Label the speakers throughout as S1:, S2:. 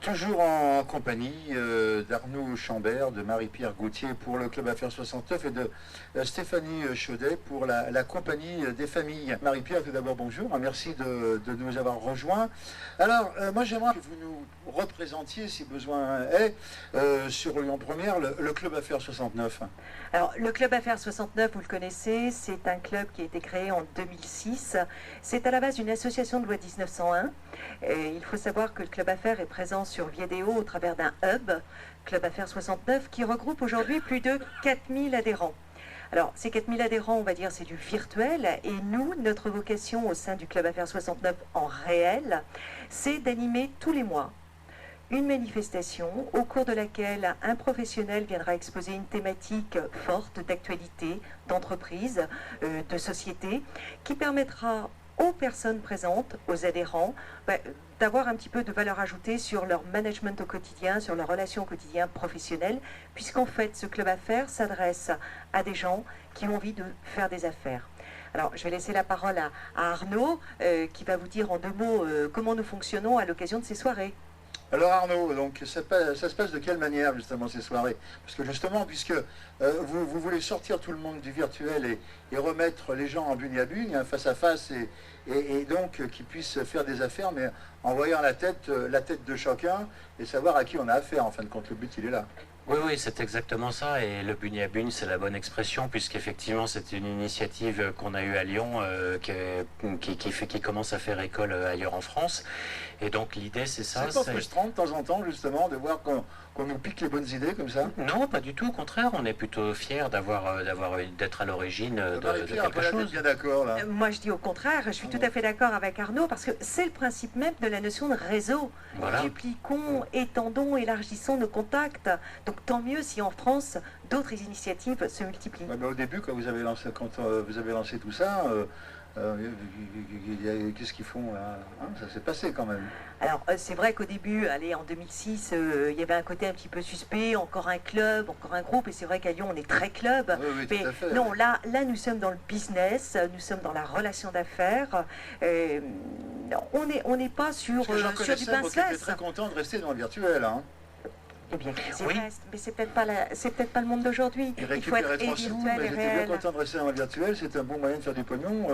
S1: Toujours en compagnie d'Arnaud Chambert, de Marie-Pierre Gauthier pour le Club Affaires 69 et de Stéphanie Chaudet pour la compagnie des familles. Marie-Pierre, tout d'abord bonjour, merci de nous avoir rejoints. Alors, moi j'aimerais que vous nous représentiez, si besoin est, sur Lyon Première, le Club Affaires 69.
S2: Alors, le Club Affaires 69, vous le connaissez, c'est un club qui a été créé en 2006. C'est à la base une association de loi 1901. Et il faut savoir que le Club Affaires est présent sur Viadeo au travers d'un hub, Club Affaires 69, qui regroupe aujourd'hui plus de 4000 adhérents. Alors, ces 4000 adhérents, on va dire, c'est du virtuel. Et nous, notre vocation au sein du Club Affaires 69 en réel, c'est d'animer tous les mois une manifestation au cours de laquelle un professionnel viendra exposer une thématique forte d'actualité, d'entreprise, de société, qui permettra aux personnes présentes, aux adhérents, d'avoir un petit peu de valeur ajoutée sur leur management au quotidien, sur leur relation au quotidien professionnel, puisqu'en fait, ce club affaires s'adresse à des gens qui ont envie de faire des affaires. Alors, je vais laisser la parole à Arnaud, qui va vous dire en deux mots comment nous fonctionnons à l'occasion de ces soirées.
S1: Alors Arnaud, donc ça se passe de quelle manière justement ces soirées? Parce que justement, puisque vous voulez sortir tout le monde du virtuel et remettre les gens en bugne à bugne, face à face, et donc qu'ils puissent faire des affaires, mais en voyant la tête de chacun et savoir à qui on a affaire. En fin de compte, le but il est là.
S3: Oui, c'est exactement ça, et le bugne à bugne, c'est la bonne expression, puisqu'effectivement c'est une initiative qu'on a eue à Lyon, qui commence à faire école ailleurs en France, et donc l'idée c'est ça.
S1: C'est pas frustrant de temps en temps justement de voir qu'on nous pique les bonnes idées comme ça?
S3: Non, pas du tout, au contraire, on est plutôt fiers d'être à l'origine de quelque chose.
S1: Bien d'accord là.
S2: Moi je dis au contraire, je suis tout à fait d'accord avec Arnaud, parce que c'est le principe même de la notion de réseau.
S3: Voilà.
S2: Dupliquons, étendons, élargissons nos contacts. Donc tant mieux si en France, d'autres initiatives se multiplient.
S1: Ouais, au début, quand vous avez lancé tout ça, qu'est-ce qu'ils font là, hein? Ça s'est passé quand même.
S2: Alors c'est vrai qu'au début, en 2006, il y avait un côté un petit peu suspect, encore un club, encore un groupe, et c'est vrai qu'à Lyon on est très club.
S1: Oui,
S2: mais
S1: tout à fait,
S2: non, là nous sommes dans le business, nous sommes dans la relation d'affaires. On n'est pas sur du pain
S1: Vous êtes très content de rester dans le virtuel, hein?
S2: Eh bien,
S3: Oui.
S2: mais c'est peut-être pas le monde d'aujourd'hui.
S1: Il faut être virtuel et réel. J'étais bien content de rester dans le virtuel, c'est un bon moyen de faire du pognon.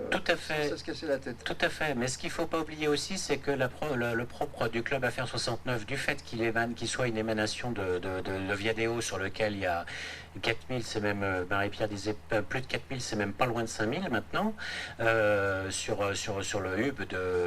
S3: Tout à fait.
S1: Ça se casser la tête.
S3: Tout à fait. Mais ce qu'il ne faut pas oublier aussi, c'est que le propre du Club Affaires 69, du fait qu'il soit une émanation de Viadeo sur lequel il y a 4000, c'est même, Marie-Pierre disait plus de 4000, c'est même pas loin de 5000 maintenant, sur le hub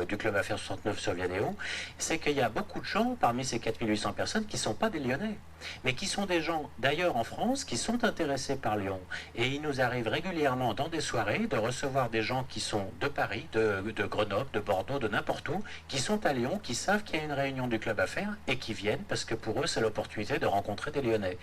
S3: du Club Affaires 69 sur Viadeo, c'est qu'il y a beaucoup de gens parmi ces 4800 personnes qui ne sont pas des Lyonnais, mais qui sont des gens d'ailleurs en France qui sont intéressés par Lyon. Et il nous arrive régulièrement dans des soirées de recevoir des gens qui sont de Paris, de Grenoble, de Bordeaux, de n'importe où, qui sont à Lyon, qui savent qu'il y a une réunion du Club Affaires et qui viennent parce que pour eux c'est l'opportunité de rencontrer des Lyonnais.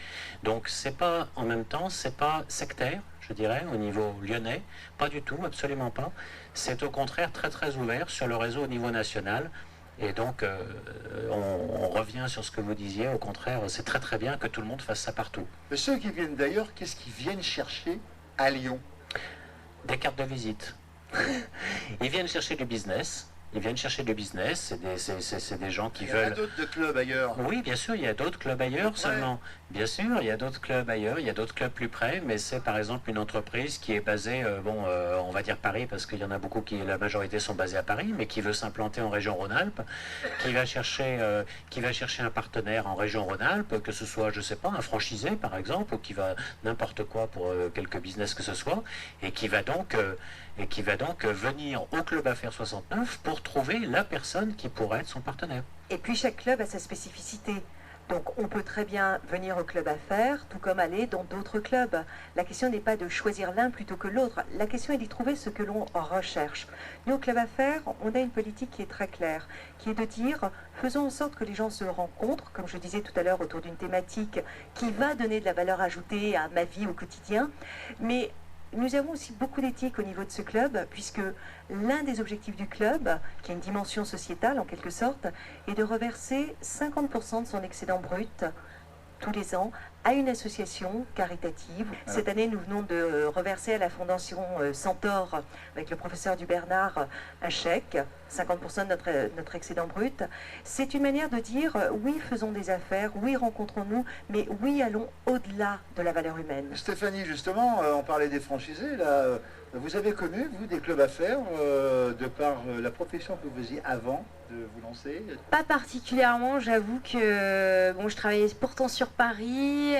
S3: Donc c'est pas, en même temps, c'est pas sectaire, je dirais, au niveau lyonnais, pas du tout, absolument pas. C'est au contraire très très ouvert sur le réseau au niveau national. Et donc, on revient sur ce que vous disiez, au contraire, c'est très très bien que tout le monde fasse ça partout.
S1: Mais ceux qui viennent d'ailleurs, qu'est-ce qu'ils viennent chercher à Lyon?
S3: Des cartes de visite. Ils viennent chercher du business. Ils viennent chercher du business, c'est des gens qui veulent...
S1: Il y a d'autres de clubs ailleurs.
S3: Oui, bien sûr, il y a d'autres clubs ailleurs seulement. Bien sûr, il y a d'autres clubs ailleurs, il y a d'autres clubs plus près, mais c'est par exemple une entreprise qui est basée, on va dire Paris, parce qu'il y en a beaucoup la majorité sont basés à Paris, mais qui veut s'implanter en région Rhône-Alpes, qui va chercher un partenaire en région Rhône-Alpes, que ce soit, je sais pas, un franchisé par exemple, ou qui va n'importe quoi pour quelque business que ce soit, et qui va donc venir au Club Affaires 69 pour trouver la personne qui pourrait être son partenaire.
S2: Et puis chaque club a sa spécificité. Donc on peut très bien venir au club affaires, tout comme aller dans d'autres clubs. La question n'est pas de choisir l'un plutôt que l'autre. La question est d'y trouver ce que l'on recherche. Nous, au club affaires, on a une politique qui est très claire, qui est de dire, faisons en sorte que les gens se rencontrent, comme je disais tout à l'heure, autour d'une thématique qui va donner de la valeur ajoutée à ma vie au quotidien. Mais nous avons aussi beaucoup d'éthique au niveau de ce club, puisque l'un des objectifs du club, qui a une dimension sociétale en quelque sorte, est de reverser 50% de son excédent brut tous les ans à une association caritative. Cette année, nous venons de reverser à la Fondation Centaure, avec le professeur Dubernard, un chèque, 50% de notre excédent brut. C'est une manière de dire, oui, faisons des affaires, oui, rencontrons-nous, mais oui, allons au-delà de la valeur humaine.
S1: Stéphanie, justement, on parlait des franchisés, là. Vous avez connu, vous, des clubs à faire, de par la profession que vous faisiez avant de vous lancer?
S4: Pas particulièrement, j'avoue que bon, je travaillais pourtant sur Paris,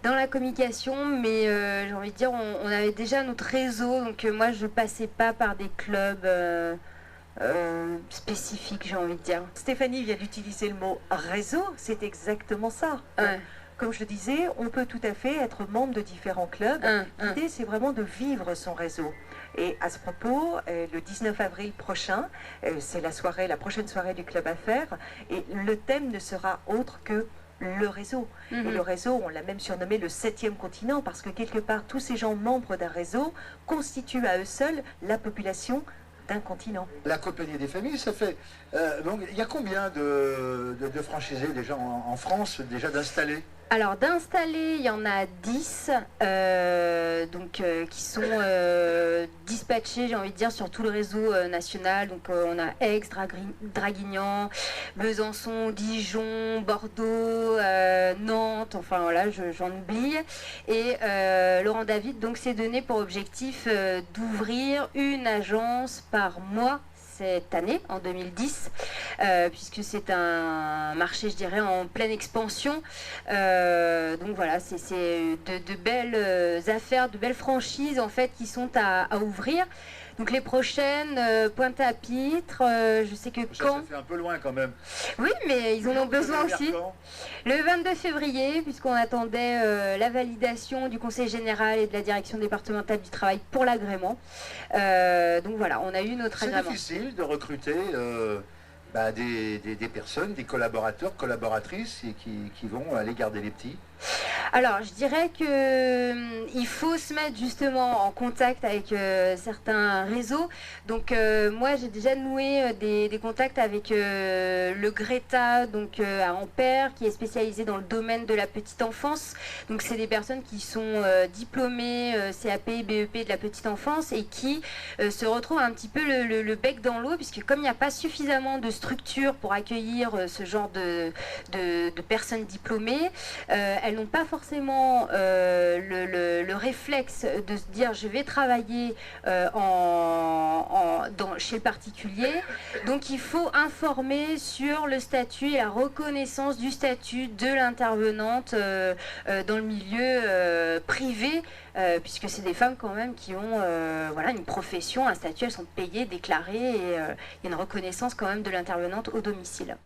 S4: dans la communication, mais j'ai envie de dire, on avait déjà notre réseau, donc moi je passais pas par des clubs spécifiques, j'ai envie de dire.
S2: Stéphanie vient d'utiliser le mot réseau, c'est exactement ça.
S4: Ouais.
S2: Comme je le disais, on peut tout à fait être membre de différents clubs. L'idée, c'est vraiment de vivre son réseau. Et à ce propos, le 19 avril prochain, c'est la prochaine soirée du Club Affaires, et le thème ne sera autre que le réseau. Et le réseau, on l'a même surnommé le 7e continent, parce que quelque part, tous ces gens membres d'un réseau constituent à eux seuls la population d'un continent.
S1: La compagnie des familles, ça fait... donc, il y a combien de franchisés déjà en France, déjà d'installés?
S4: Alors d'installer, il y en a 10 qui sont dispatchés, j'ai envie de dire, sur tout le réseau national. Donc on a Aix, Draguignan, Besançon, Dijon, Bordeaux, Nantes, enfin voilà, j'en oublie. Et Laurent David donc s'est donné pour objectif d'ouvrir une agence par mois cette année, en 2010, puisque c'est un marché, je dirais, en pleine expansion. Donc voilà, c'est de belles affaires, de belles franchises, en fait, qui sont à ouvrir. Donc les prochaines, Pointe-à-Pitre, je sais que
S1: Ça fait un peu loin quand même.
S4: Oui, mais ils en ont besoin aussi. Le 22 février, puisqu'on attendait la validation du Conseil général et de la direction départementale du travail pour l'agrément. Donc voilà, on a eu notre agrément.
S1: C'est difficile de recruter des personnes, des collaborateurs, collaboratrices et qui vont aller garder les petits.
S4: Alors, je dirais que il faut se mettre justement en contact avec certains réseaux. Donc, moi, j'ai déjà noué des contacts avec le Greta, donc à Ampère, qui est spécialisé dans le domaine de la petite enfance. Donc, c'est des personnes qui sont diplômées CAP, BEP de la petite enfance et qui se retrouvent un petit peu le bec dans l'eau, puisque comme il n'y a pas suffisamment de structures pour accueillir ce genre de personnes diplômées, elles n'ont pas forcément le réflexe de se dire je vais travailler chez le particulier. Donc il faut informer sur le statut et la reconnaissance du statut de l'intervenante dans le milieu privé, puisque c'est des femmes quand même qui ont voilà, une profession, un statut, elles sont payées, déclarées, et il y a une reconnaissance quand même de l'intervenante au domicile.